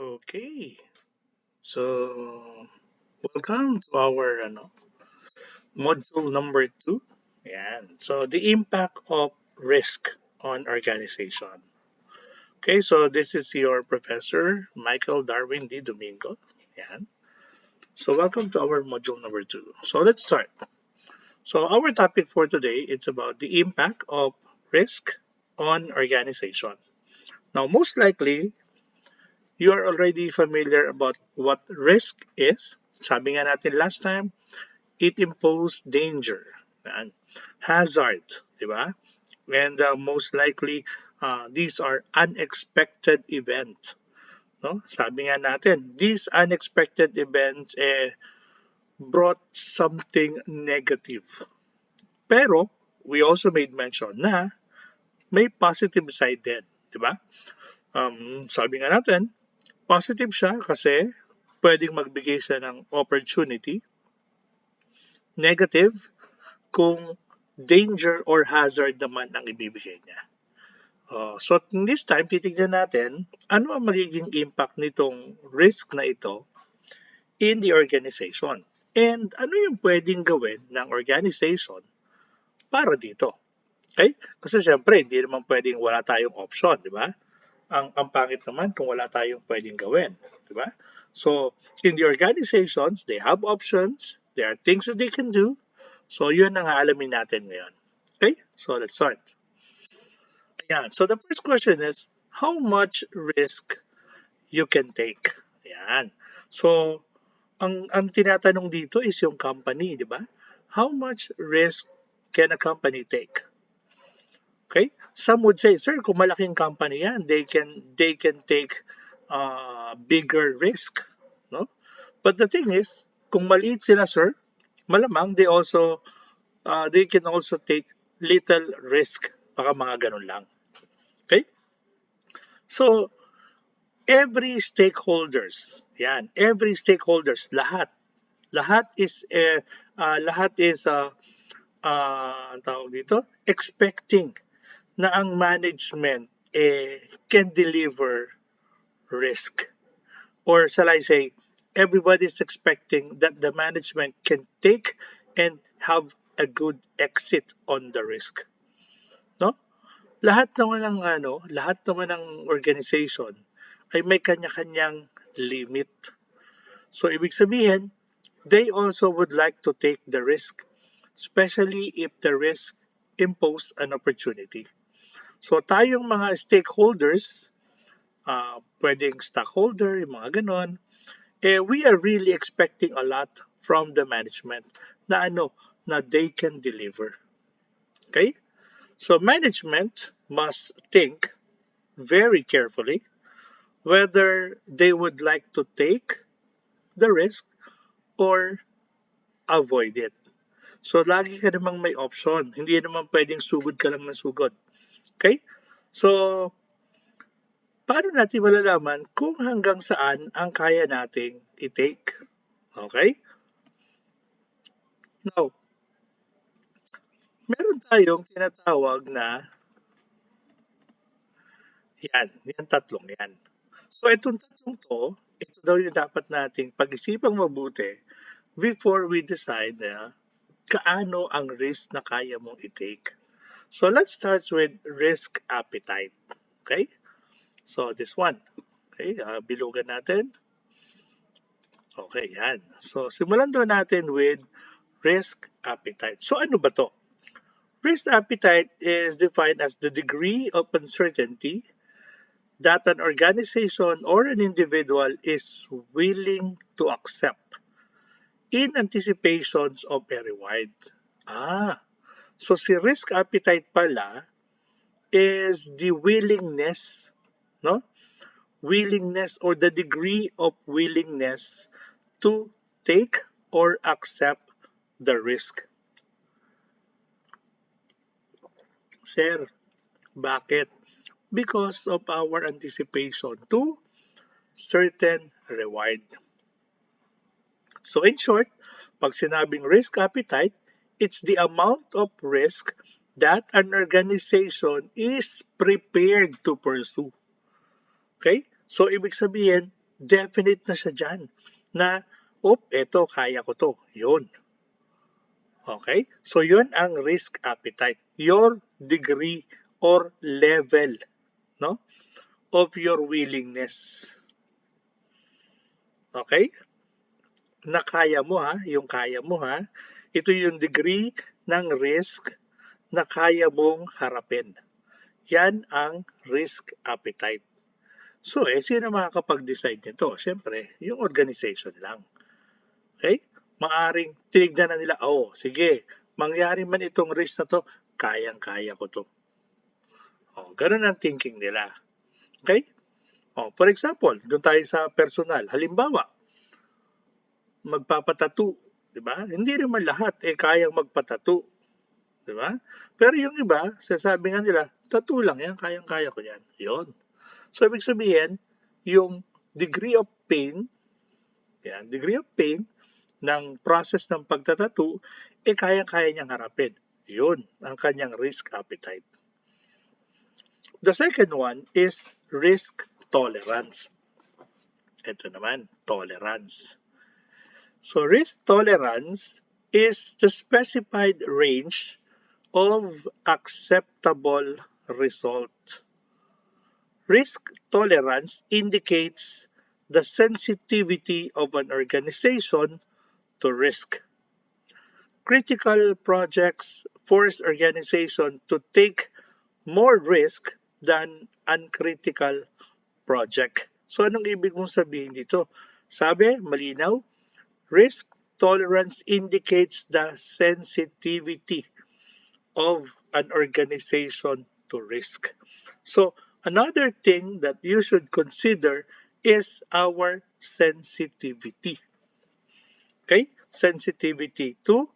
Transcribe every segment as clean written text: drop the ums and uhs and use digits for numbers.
Okay, so welcome to our module number two. Yan. So the impact of risk on organization. Okay, so this is your professor, Michael Darwin D. Domingo. Yan. So welcome to our module number two. So let's start. So our topic for today is about the impact of risk on organization. Now, most likely, you are already familiar about what risk is. Sabi nga natin last time, it imposes danger and hazard, di ba? And most likely, these are unexpected events. No? Sabi nga natin, these unexpected events brought something negative. Pero, we also made mention na may positive side din, di ba? Sabi nga natin, positive siya kasi pwedeng magbigay siya ng opportunity. Negative kung danger or hazard naman ang ibibigay niya. So this time, titignan natin ano ang magiging impact nitong risk na ito in the organization. And ano yung pwedeng gawin ng organization para dito. Okay? Kasi siyempre, hindi naman pwedeng wala tayong option, di ba? Ang pangit naman kung wala tayong pwedeng gawin, di ba? So, in the organizations, they have options, there are things that they can do. So, yun ang aalamin natin ngayon. Okay? So, let's start. Ayan. So, the first question is, how much risk you can take? Ayan. So, ang tinatanong dito is yung company, di ba? How much risk can a company take? Okay? Some would say, sir, kung malaking company yan, they can take bigger risk, no? But the thing is, kung maliit sila, sir, malamang they can also take little risk, baka mga ganun lang. Okay? So, every stakeholders, lahat is ang tawag dito, expecting na ang management can deliver risk. Or shall I say, everybody is expecting that the management can take and have a good exit on the risk. No? Lahat naman ng organization ay may kanya-kanyang limit. So ibig sabihin, they also would like to take the risk, especially if the risk impose an opportunity. So tayong mga stakeholders, pwedeng stockholder, yung mga ganon, we are really expecting a lot from the management na they can deliver. Okay? So management must think very carefully whether they would like to take the risk or avoid it. So lagi ka namang may option. Hindi naman pwedeng sugod ka lang ng sugod. Okay? So, paano natin malalaman kung hanggang saan ang kaya nating i-take? Okay? Now, meron tayong tinatawag na yan tatlong yan. So, itong tatlong to, ito daw yung dapat nating pag-isipang mabuti before we decide na kaano ang risk na kaya mong i-take. So, let's start with risk appetite. Okay? So, this one. Okay, bilugan natin. Okay, yan. So, simulan daw natin with risk appetite. So, ano ba to? Risk appetite is defined as the degree of uncertainty that an organization or an individual is willing to accept in anticipations of a reward. So si risk appetite pala is the willingness, no? Willingness or the degree of willingness to take or accept the risk. Sir, bakit? Because of our anticipation to certain reward. So in short, pag sinabing risk appetite, it's the amount of risk that an organization is prepared to pursue. Okay? So ibig sabihin, definite na siya dyan na, eto, kaya ko to. Yun. Okay? So, yun ang risk appetite. Your degree or level, no, of your willingness. Okay? Na kaya mo ha, yung kaya mo ha. Ito yung degree ng risk na kaya mong harapin. Yan ang risk appetite. So, sino makakapag-decide nito? Siyempre, yung organization lang. Okay? Maaring tinignan na nila, sige, mangyari man itong risk na to, kayang-kaya ko to. Ganun ang thinking nila. Okay? For example, doon tayo sa personal. Halimbawa, magpapatattoo, 'di ba? Hindi naman lahat kayang magpatattoo, 'di ba? Pero yung iba, sasabi nga nila, tattoo lang 'yan, kayang-kaya ko 'yan. 'Yon. So ibig sabihin, yung degree of pain, degree of pain ng process ng pagtatattoo, kayang-kaya niyang harapin. 'Yun ang kanyang risk appetite. The second one is risk tolerance. Ito naman, tolerance. So risk tolerance is the specified range of acceptable result. Risk tolerance indicates the sensitivity of an organization to risk. Critical projects force organization to take more risk than uncritical project. So anong ibig mong sabihin dito? Sabi, malinaw, risk tolerance indicates the sensitivity of an organization to risk. So another thing that you should consider is our sensitivity. Okay? Sensitivity to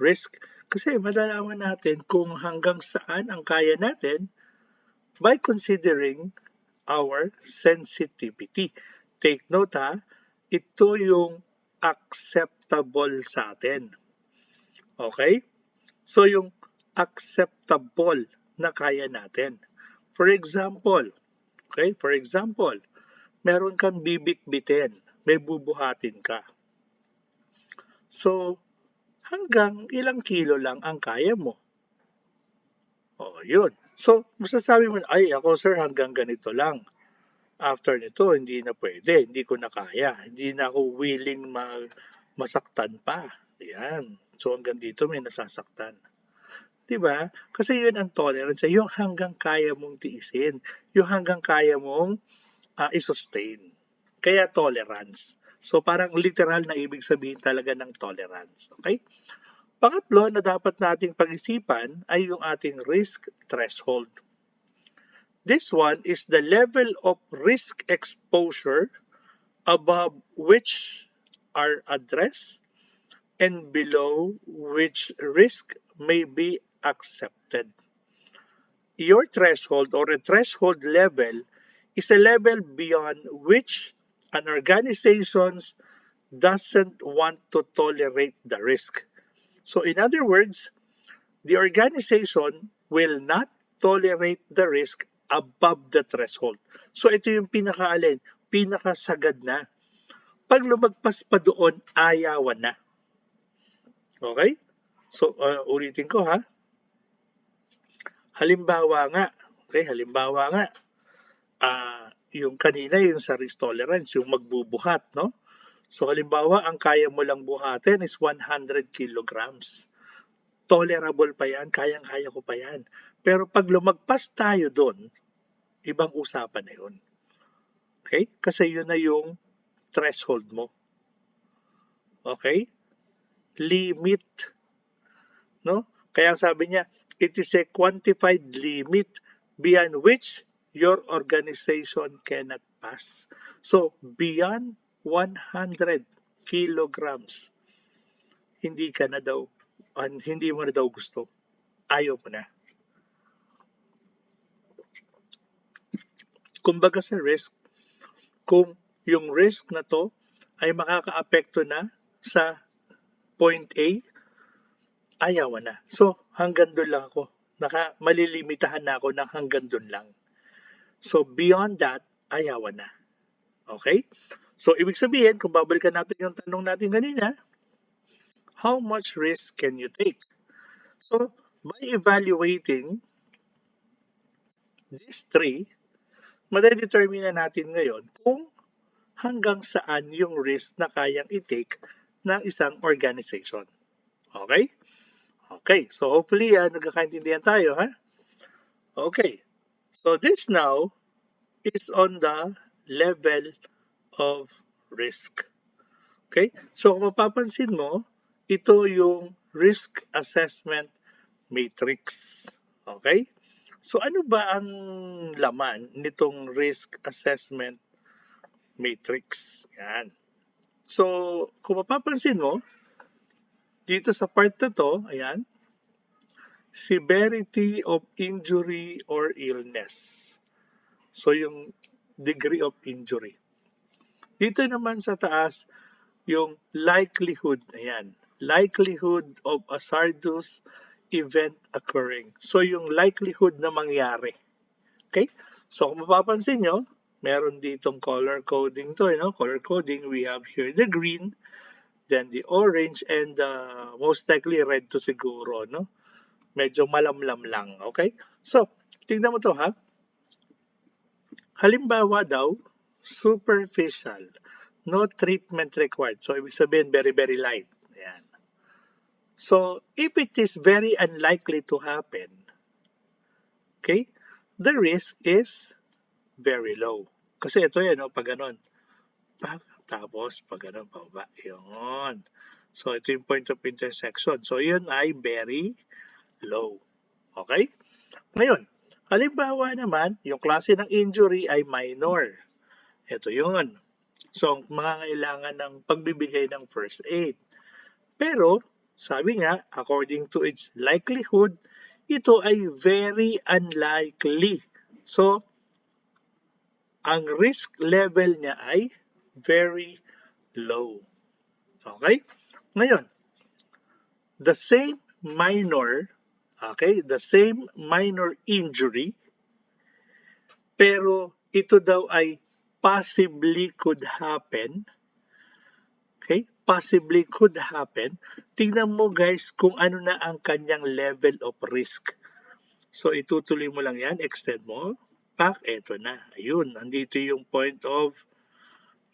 risk. Kasi malalaman natin kung hanggang saan ang kaya natin by considering our sensitivity. Take note ito yung acceptable sa atin. Okay? So yung acceptable na kaya natin. For example, meron kang bibit-bitin, may bubuhatin ka. So, hanggang ilang kilo lang ang kaya mo. Yun. So, masasabi mo, ako sir, hanggang ganito lang. After nito, hindi na pwede, hindi ko na kaya, hindi na ako willing masaktan pa. Yan. So hanggang dito may nasasaktan. 'Di ba? Kasi yun ang tolerance, yung hanggang kaya mong tiisin, yung hanggang kaya mong i-sustain. Kaya tolerance. So parang literal na ibig sabihin talaga ng tolerance. Okay? Pangatlo na dapat nating pag-isipan ay yung ating risk threshold. This one is the level of risk exposure above which are addressed and below which risk may be accepted. Your threshold or a threshold level is a level beyond which an organization doesn't want to tolerate the risk. So in other words, the organization will not tolerate the risk above the threshold. So ito yung pinakasagad na. Pag lumagpas pa doon, ayawan na. Okay? So, ulitin ko Halimbawa nga, yung kanina yung sa risk tolerance, yung magbubuhat, no? So halimbawa, ang kaya mo lang buhatin is 100 kilograms. Tolerable pa yan, kayang-kaya ko pa yan. Pero pag lumagpas tayo doon, ibang usapan na yun. Okay? Kasi yun na yung threshold mo. Okay? Limit. No? Kaya sabi niya, it is a quantified limit beyond which your organization cannot pass. So, beyond 100 kilograms, hindi mo na daw gusto. Ayaw mo na. Kumbaga sa risk, kung yung risk na to ay makakaapekto na sa point A, ayaw na. So, hanggang doon lang ako. Malilimitahan na ako ng hanggang doon lang. So, beyond that, ayaw na. Okay? So, ibig sabihin, kung babalikan natin yung tanong natin kanina, how much risk can you take? So, by evaluating these three, madedetermine na natin ngayon kung hanggang saan yung risk na kayang i-take ng isang organization. Okay? Okay, so hopefully nagkakaintindihan tayo, ha? Okay, so this now is on the level of risk. Okay, so kung mapapansin mo, ito yung risk assessment matrix. Okay, so ano ba ang laman nitong risk assessment matrix? Yan. So kung mapapansin mo, dito sa part na to, ayan, severity of injury or illness. So yung degree of injury. Dito naman sa taas, yung likelihood, ayan, likelihood of hazardous event occurring. So yung likelihood na mangyari. Okay? So kung mapapansin nyo, meron ditong color coding to, color coding, we have here the green, then the orange, and most likely red to siguro, no? Medyo malamlam lang, okay? So, tingnan mo to, ha? Halimbawa daw, superficial, no treatment required. So, ibig sabihin, very, very light. Ayan. So, if it is very unlikely to happen, okay, the risk is very low. Kasi ito yan, pag ganon. Tapos, pag ganon, pababa. Yun. So, ito yung point of intersection. So, yun ay very low. Okay? Ngayon, halimbawa naman, yung klase ng injury ay minor. Ito yun. So, mangangailangan ng pagbibigay ng first aid. Pero, sabi nga, according to its likelihood, ito ay very unlikely. So, ang risk level niya ay very low. Okay? Ngayon, the same minor injury, pero ito daw ay possibly could happen. Okay? Possibly could happen. Tingnan mo guys kung ano na ang kanyang level of risk. So itutuloy mo lang yan, extend mo. Eto na. Ayun, nandito yung point of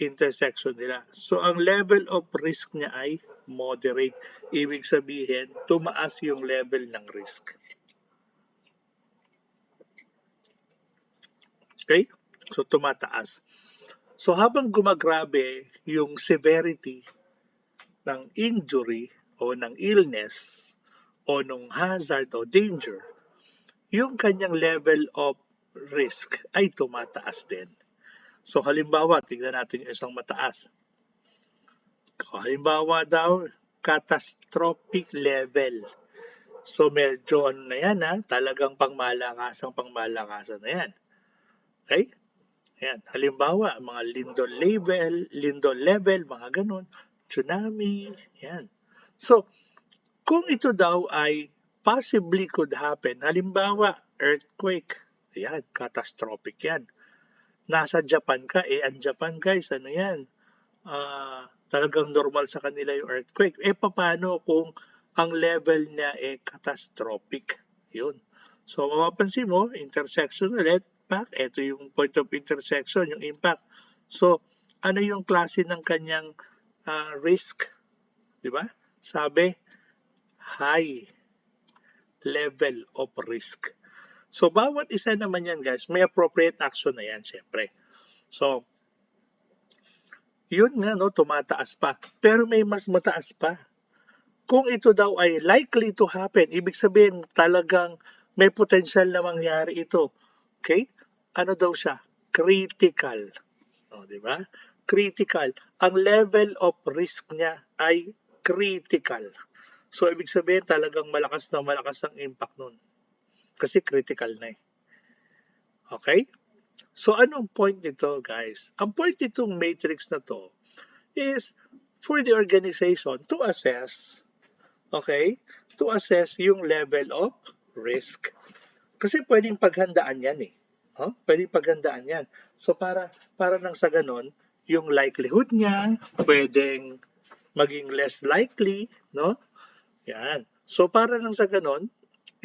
intersection nila. So ang level of risk niya ay moderate. Ibig sabihin, tumaas yung level ng risk. Okay? So tumataas. So habang gumagrabe yung severity ng injury o ng illness o ng hazard o danger, yung kanyang level of risk ay tumataas din. So halimbawa, tingnan natin yung isang mataas. Halimbawa daw, catastrophic level. So medyo na yan, talagang pangmalakasan na yan. Okay? Ayan, halimbawa, mga lindol level, mga ganun, tsunami, yan. So, kung ito daw ay possibly could happen, halimbawa, earthquake, yan, catastrophic yan. Nasa Japan ka, ang Japan guys, ano yan, talagang normal sa kanila yung earthquake. Paano kung ang level niya catastrophic? Yun. So, mapapansin mo, intersection ulit, ito yung point of intersection, yung impact. So, ano yung klase ng kanyang risk? Di ba? Sabi, high level of risk. So, bawat isa naman yan, guys, may appropriate action na yan, syempre. So, yun nga, tumataas pa. Pero may mas mataas pa. Kung ito daw ay likely to happen, ibig sabihin talagang may potential na mangyari ito. Okay? Ano daw siya? Critical. Di ba? Critical. Ang level of risk niya ay critical. So, ibig sabihin talagang malakas ang impact nun. Kasi critical na . Okay? So, anong point nito, guys? Ang point nitong matrix na to is for the organization to assess, to assess yung level of risk. Kasi pwedeng paghandaan yan . Pwedeng paghandaan yan. So para nang sa ganon, yung likelihood niya, pwedeng maging less likely, no? Yan. So para lang sa ganon,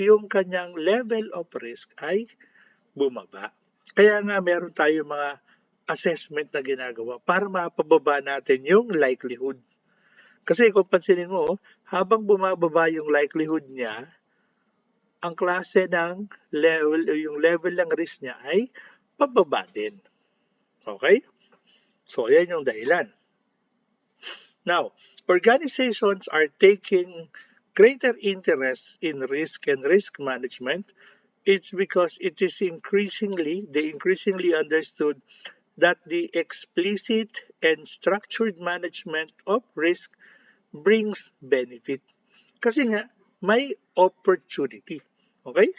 yung kanyang level of risk ay bumaba. Kaya nga meron tayo mga assessment na ginagawa para mapababa natin yung likelihood. Kasi kung pansinin mo, habang bumababa yung likelihood niya, ang klase ng level o yung level ng risk niya ay pababa din. Okay? So, yan yung dahilan. Now, organizations are taking greater interest in risk and risk management. It's because they increasingly understood that the explicit and structured management of risk brings benefit. Kasi nga, may opportunity. Okay?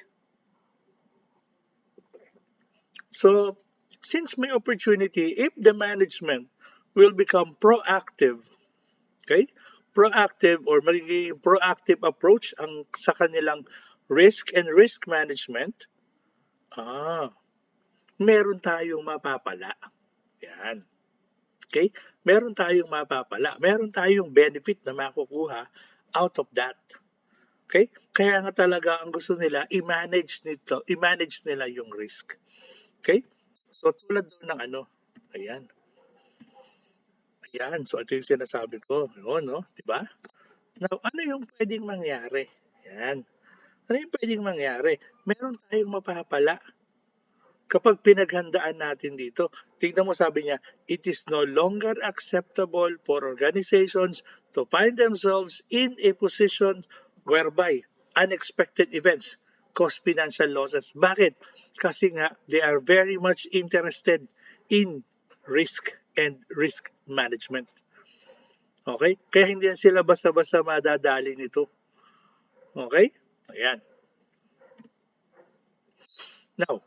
So, since may opportunity, if the management will become proactive, okay? Proactive or magiging proactive approach ang sa kanilang risk and risk management, ah, meron tayong mapapala. Yan. Okay? Meron tayong mapapala. Meron tayong benefit na makukuha out of that. Okay? Kaya nga talaga ang gusto nila i-manage nila yung risk. Okay? So tulad doon ng ano, ayan. Ayan, so ito yung sinasabi ko. Yun, no? Diba? Now, ano yung pwedeng mangyari? Yan. Ano yung pwedeng mangyari? Meron tayong mapapala kapag pinaghandaan natin dito. Tingnan mo sabi niya, it is no longer acceptable for organizations to find themselves in a position whereby unexpected events cause financial losses. Bakit? Kasi nga, they are very much interested in risk and risk management. Okay? Kaya hindi yan sila basta-basta madadali nito. Okay? Ayan. Now,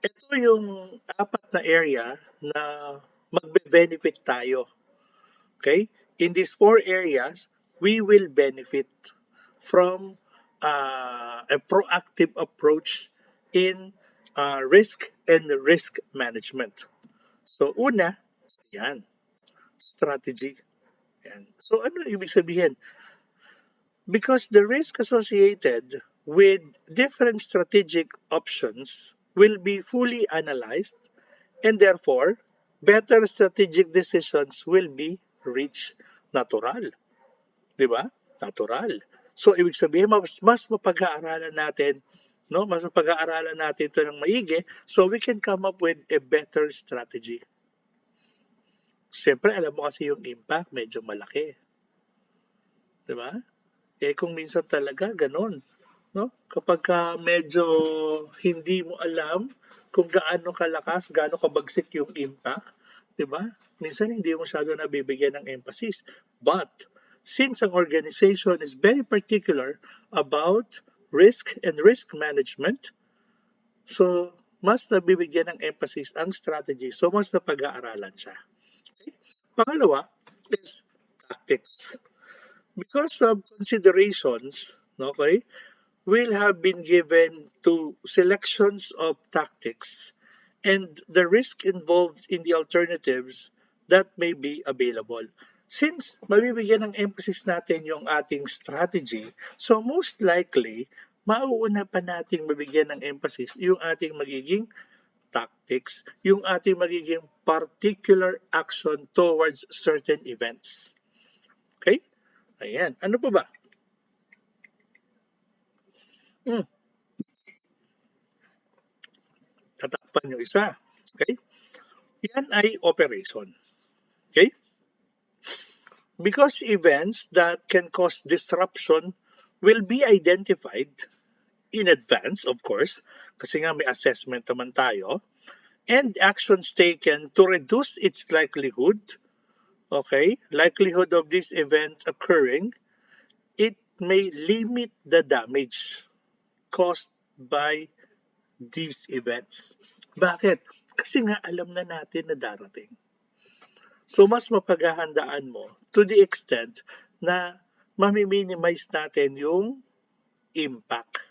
ito yung apat na area na magbe-benefit tayo. Okay? In these four areas, we will benefit from a proactive approach in risk and risk management. So, una, yan, strategy. Yan. So, ano ibig sabihin? Because the risk associated with different strategic options will be fully analyzed and therefore better strategic decisions will be reached. Natural. Di ba? Natural. So, ibig sabihin, mas mapag-aaralan natin, no? Mas mapag-aaralan natin ito ng maigi so we can come up with a better strategy. Siyempre, alam mo kasi yung impact medyo malaki. Di ba? Eh kung minsan talaga ganun, no? Kapag medyo hindi mo alam kung gaano kalakas, gaano kabagsik yung impact, 'di ba? Minsan hindi mo masyado nabibigyan ng emphasis. But since ang organization is very particular about risk and risk management, so mas nabibigyan ng emphasis ang strategy. So mas napag-aaralan siya. Okay? Pangalawa is tactics. Because of considerations, okay, will have been given to selections of tactics and the risk involved in the alternatives that may be available. Since mabibigyan ng emphasis natin yung ating strategy, so most likely, mauuna pa nating mabigyan ng emphasis yung ating magiging tactics, yung ating magiging particular action towards certain events. Okay? Ayan. Ano pa ba? Tatakpan yung isa. Okay? Yan ay operation. Okay? Because events that can cause disruption will be identified in advance, of course, kasi nga may assessment naman tayo, and actions taken to reduce its likelihood, okay, likelihood of this event occurring, it may limit the damage caused by these events. Bakit? Kasi nga alam na natin na darating. So mas mapaghahandaan mo to the extent na mami-minimize natin yung impact.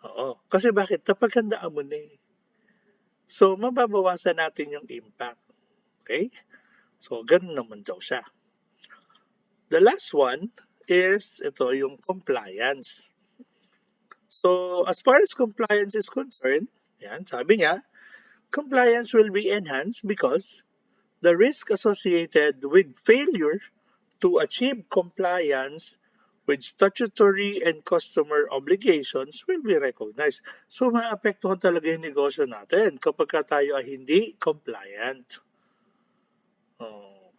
Oo. Kasi bakit? Napaghandaan mo na eh. So mababawasan natin yung impact. Okay? So, ganun naman daw siya. The last one is ito yung compliance. So, as far as compliance is concerned, yan, sabi niya, compliance will be enhanced because the risk associated with failure to achieve compliance with statutory and customer obligations will be recognized. So, maapektuhan talaga yung negosyo natin kapag tayo ay hindi compliant.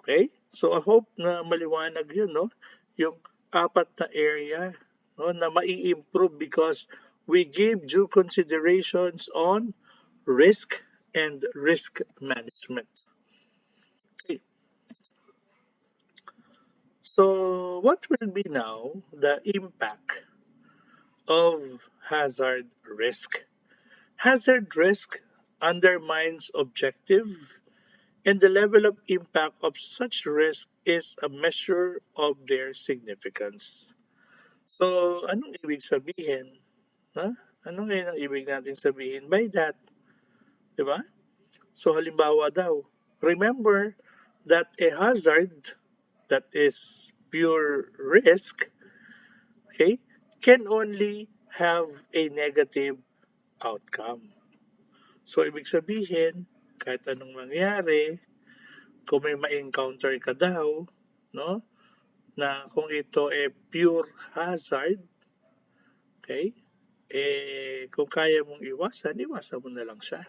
Okay? So, I hope na maliwanag yun, no? Yung apat na area, no, na mai-improve because we give due considerations on risk and risk management. Okay. So, what will be now the impact of hazard risk? Hazard risk undermines objective, and the level of impact of such risk is a measure of their significance. So, anong ibig sabihin? Ha? Ano ngayon ang ibig natin sabihin by that? Di ba? So, halimbawa daw, remember that a hazard that is pure risk, okay, can only have a negative outcome. So, ibig sabihin, kahit anong mangyari, kung may ma-encounter ka daw, no, na kung ito pure hazard, okay, kung kaya mong iwasan, iwasan mo na lang siya.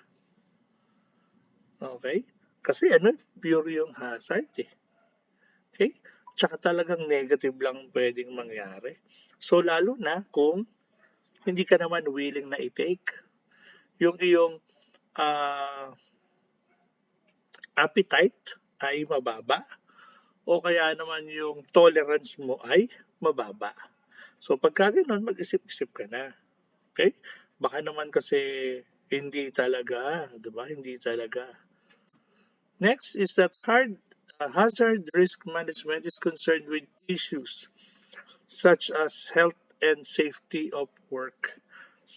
Okay? Kasi pure yung hazard eh. Okay? Tsaka talagang negative lang pwedeng mangyari. So, lalo na kung hindi ka naman willing na i-take yung iyong ah, appetite ay mababa o kaya naman yung tolerance mo ay mababa. So pagka ganun, mag-isip-isip ka na. Okay? Baka naman kasi hindi talaga, 'di ba? Hindi talaga. Next is that hazard risk management is concerned with issues such as health and safety of work.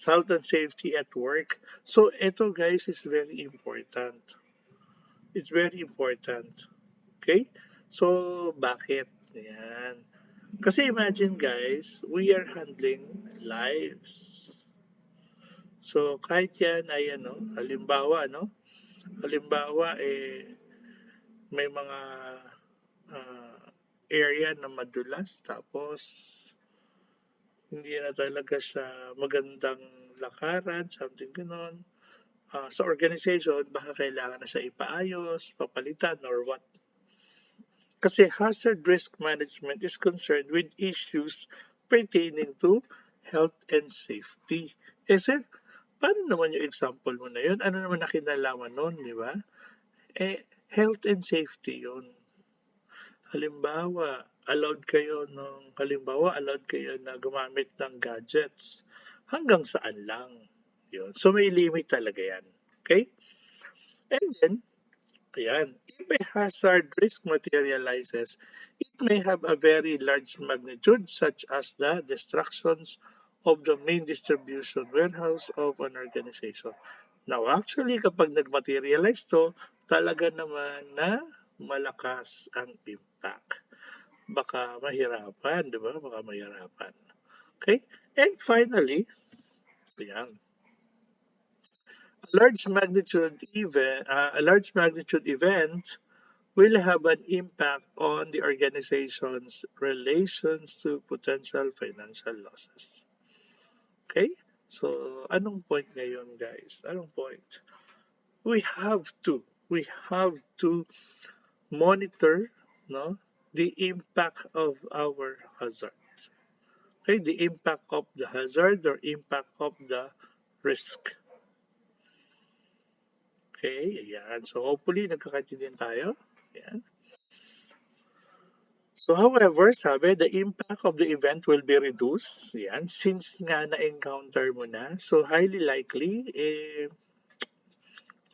Health and safety at work. So ito guys is very important. It's very important. Okay? So bakit? Yan. Kasi imagine guys, we are handling lives. So kahit yan ay halimbawa, halimbawa may mga ah, area na madulas tapos hindi na talaga siya magandang lakaran, something ganon. Sa organization, baka kailangan na siya ipaayos, papalitan, or what. Kasi hazard risk management is concerned with issues pertaining to health and safety. Sir, paano naman yung example mo na yun? Ano naman na kinalaman nun, di ba? Health and safety yun. Allowed kayo na gumamit ng gadgets. Hanggang saan lang. Yun. So may limit talaga yan. Okay? And then, ayan, if a hazard risk materializes, it may have a very large magnitude such as the destructions of the main distribution warehouse of an organization. Now, actually, kapag nag-materialize to, talaga naman na malakas ang impact. Baka mahirapan, di ba? Baka mahirapan. Okay? And finally, ayan, a large magnitude event will have an impact on the organization's relations to potential financial losses. Okay? So, anong point ngayon, guys? Anong point? We have to monitor, no, the impact of our hazards. Okay, the impact of the hazard or impact of the risk. Okay, ayan. So hopefully nagkakaintindihan tayo. Ayan. So however, sabi, the impact of the event will be reduced. Yan, since nga na-encounter mo na. So highly likely,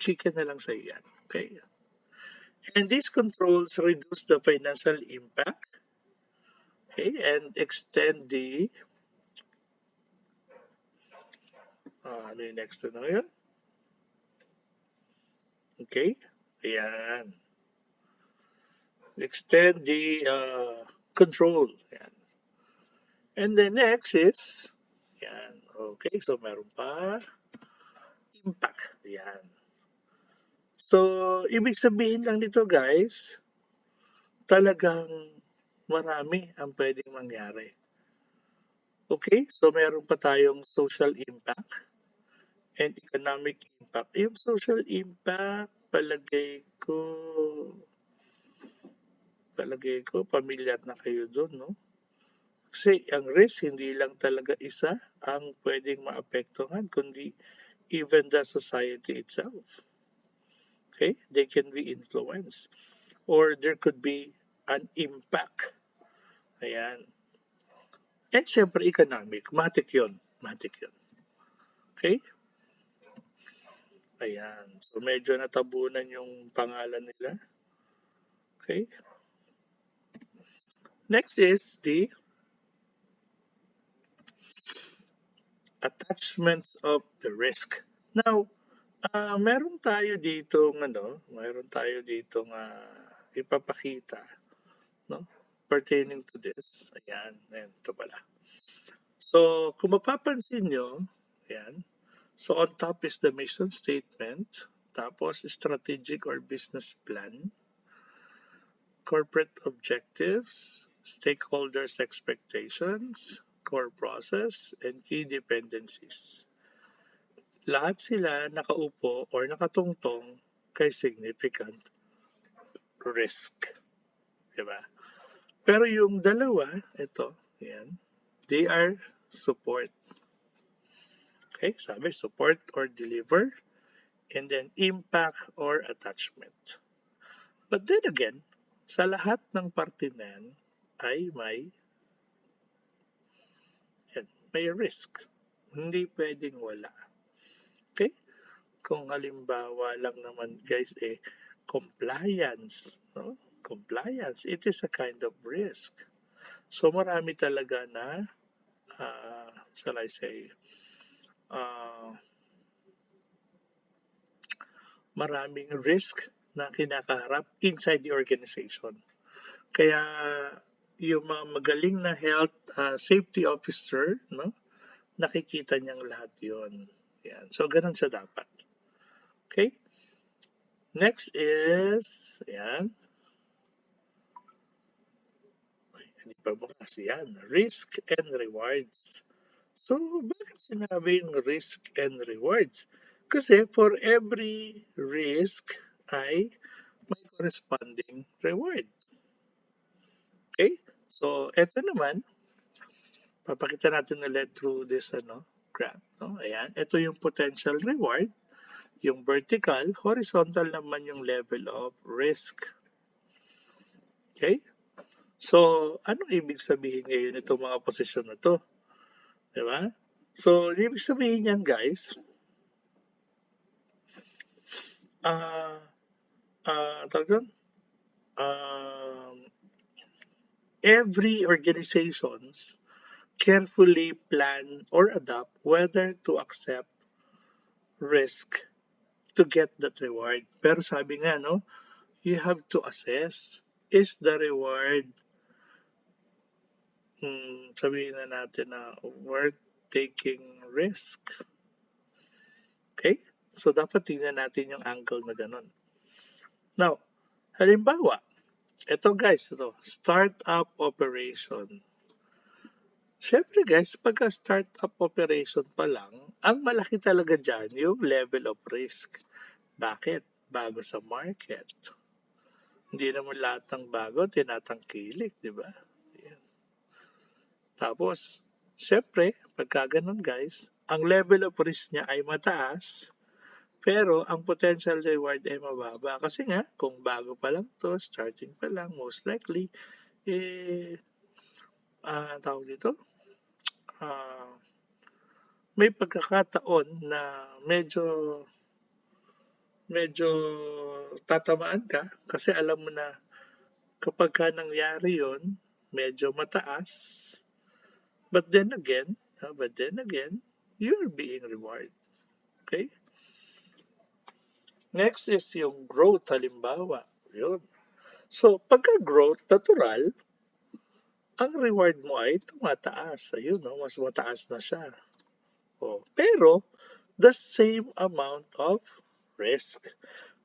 chicken na lang sa yan. Okay. And these controls reduce the financial impact. Okay, and extend the, ano yung next na yun? Okay, ayan. extend the control. Yan. And then next is, yan. Okay, so meron pa, impact. Yan. So, ibig sabihin lang nito guys, talagang marami ang pwedeng mangyari. Okay, so meron pa tayong social impact and economic impact. Yung social impact, palagay ko, pamilyar na kayo doon, no? Kasi ang risk, hindi lang talaga isa ang pwedeng maapektuhan, kundi even the society itself. Okay? They can be influenced. Or there could be an impact. Ayan. And syempre, economic. Matik yun. Matik yun. Okay? Ayan. So, medyo natabunan yung pangalan nila. Okay? Next is the attachments of the risk. Now, meron tayo dito ipapakita, no? Pertaining to this. Ayan, ito pala. So, kung mapapansin nyo, ayan. So, on top is the mission statement, tapos strategic or business plan, corporate objectives, stakeholders' expectations, core process, and key dependencies. Lahat sila nakaupo or nakatungtong kay significant risk. Diba? Pero yung dalawa, ito, yan, they are support. Okay, sabi support or deliver, and then impact or attachment. But then again, sa lahat ng parte na yan ay may risk. Hindi pwedeng wala. Okay? Kung halimbawa lang naman guys, compliance. No? Compliance, it is a kind of risk. So marami talaga na, shall I say, maraming risk na kinakaharap inside the organization. Kaya yung mga magaling na health safety officer, no, nakikita niyang lahat yon. Yan. So, ganun siya dapat. Okay? Next is, yan. Hindi pa bukas. Yan. Risk and rewards. So, bakit sinabing risk and rewards? Kasi for every risk ay may corresponding reward. Okay? So, eto naman, papakita natin ulit through this graph. No? Ayan. Ito yung potential reward. Yung vertical, horizontal naman yung level of risk. Okay? So, anong ibig sabihin ngayon itong mga posisyon na to? Diba? So, ibig sabihin yan guys, every organizations carefully plan or adapt whether to accept risk to get that reward. Pero sabi nga, no, you have to assess, is the reward, sabihin na natin na worth taking risk? Okay? So, dapat tingnan natin yung angle na ganun. Now, halimbawa, ito guys, startup operation. Siyempre guys, pagka startup operation pa lang, ang malaki talaga dyan yung level of risk. Bakit? Bago sa market. Hindi naman lahat ng bago tinatangkilik, di ba? Yan. Tapos, siyempre, pagka ganun guys, ang level of risk niya ay mataas, pero ang potential reward ay mababa. Kasi nga, kung bago pa lang to, starting pa lang, most likely, tawag dito, may pagkakataon na medyo tatamaan ka kasi alam mo na kapag ka nangyari yon medyo mataas. But then again, you're being rewarded. Okay? Next is yung growth, halimbawa. Yun. So, pagka growth, natural, ang reward mo ay tumataas. Ayun, no? Mas mataas na siya. Oh. Pero, the same amount of risk.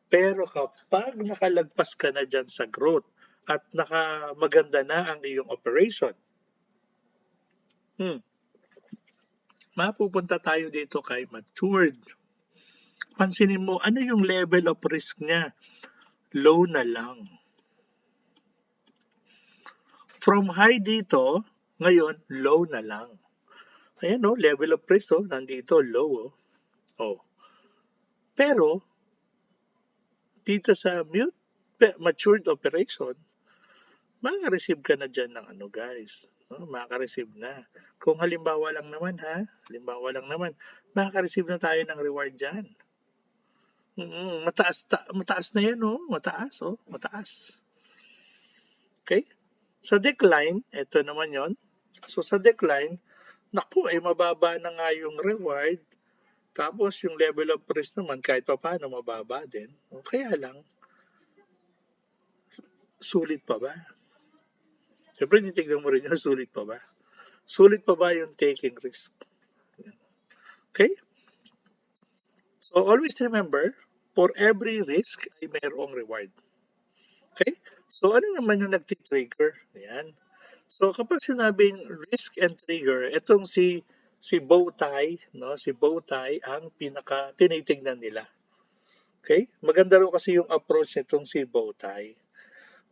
Pero kapag nakalagpas ka na dyan sa growth at maganda na ang iyong operation, hmm, mapupunta tayo dito kay matured. Pansinin mo, ano yung level of risk niya? Low na lang. From high dito, ngayon, low na lang. Ayan o, level of risk nandito, low o. Oh. Pero, dito sa matured operation, maka-receive ka na dyan ng ano guys. No? Maka-receive na. Kung halimbawa lang naman maka-receive na tayo ng reward dyan. Mataas na yan mataas. Okay? Sa decline, ito naman yon. So sa decline, naku ay mababa na nga yung reward. Tapos yung level of risk naman kahit pa paano mababa din. O, kaya lang, sulit pa ba? Siyempre, titignan mo rin yung sulit pa ba? Sulit pa ba yung taking risk? Okay? So always remember, for every risk ay mayroong reward. Okay? So ano naman yung nagti-trigger? Ayan. So kapag sinabing risk and trigger, itong si Bowtie, no? Si Bowtie ang pinaka tinitingnan nila. Okay? Maganda raw kasi yung approach nitong si Bowtie.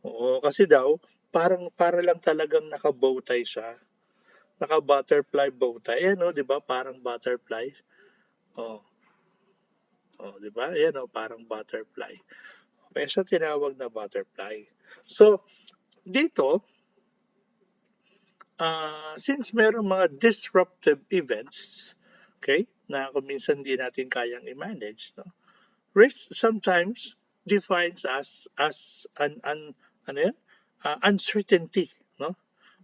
Oo, kasi daw para lang talagang naka-bowtie siya. Naka-butterfly bowtie. Ayan, no, 'di ba? Parang butterfly. Oh. Oh, 'di ba? Ayan, no, parang butterfly. Kaya siya tinawag na butterfly. So, dito, since meron mga disruptive events, okay, na kung minsan hindi natin kayang i-manage, no? Risk sometimes defines as ano yan? Uncertainty, no?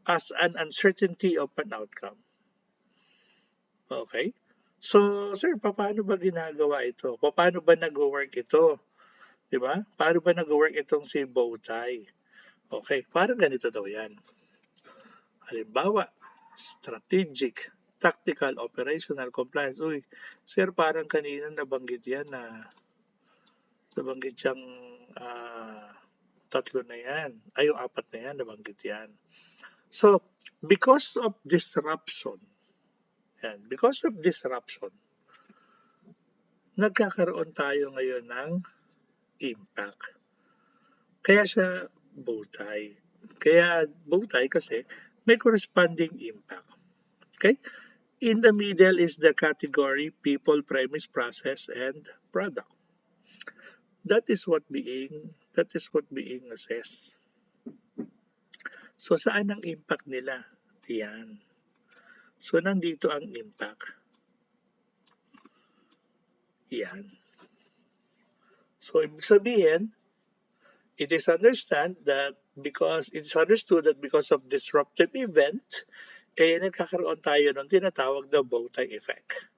As an uncertainty of an outcome. Okay? So, sir, paano ba ginagawa ito? Paano ba nag-work ito? 'Di ba? Paano ba nag-work itong si Bowtie? Okay, parang ganito daw 'yan. Halimbawa, strategic, tactical, operational, compliance. Uy, sir, parang kanina nabanggit yan na nabanggit siyang tatlo na yan. Ay, yung apat na yan, nabanggit yan. So, because of disruption, nagkakaroon tayo ngayon ng impact. Kaya siya bowtie. Kaya bowtie kasi may corresponding impact. Okay? In the middle is the category people, premise, process, and product. That is what being assessed. So saan ang impact nila? Yan. So nandito ang impact. Yan. So ibig sabihin, it is understood that because of disruptive event, nagkakaroon tayo ng tinatawag na bowtie effect.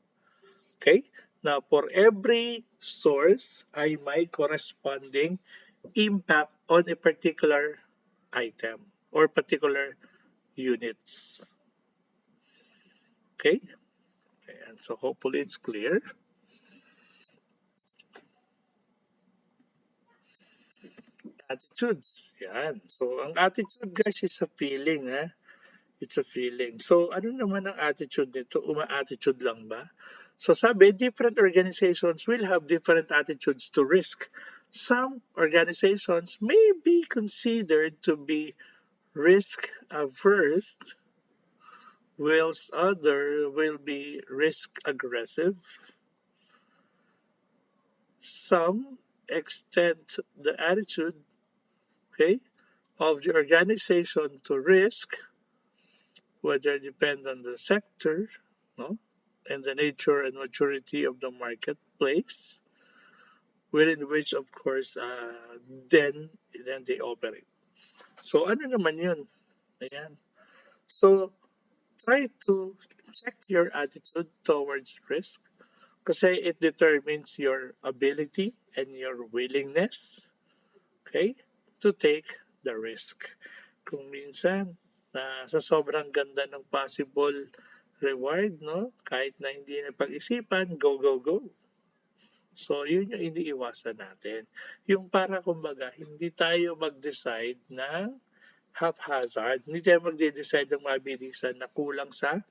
Okay? Now, for every source ay may corresponding impact on a particular item or particular units. Okay? And so hopefully it's clear. Attitudes. Yan. So ang attitude guys is a feeling. It's a feeling. So ano naman ang attitude nito? Uma-attitude lang ba? So sabi, different organizations will have different attitudes to risk. Some organizations may be considered to be risk averse, whilst other will be risk aggressive. Some extend the attitude, okay, of the organization to risk, whether depend on the sector, no, and the nature and maturity of the marketplace, within which, of course, then they operate. So, ano naman yun? Ayan. So, try to check your attitude towards risk kasi it determines your ability and your willingness, okay, to take the risk. Kung minsan, sa sobrang ganda ng possible reward, no? Kahit na hindi na pag-isipan, go, go, go. So, yun yung iniiwasan natin. Yung para kumbaga, hindi tayo mag-decide ng haphazard. Hindi tayo mag-decide ng mabilisan na kulang sa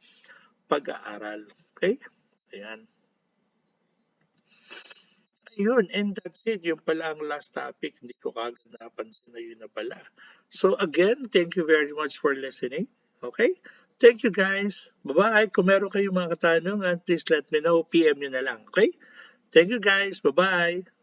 pag-aaral. Okay? Ayan. Ayun, and that's it. Yung pala ang last topic. Hindi ko kagad napansin na yun na pala. So again, thank you very much for listening. Okay? Thank you guys. Bye-bye. Kung meron kayong mga katanungan, please let me know. PM nyo na lang. Okay? Thank you guys. Bye-bye.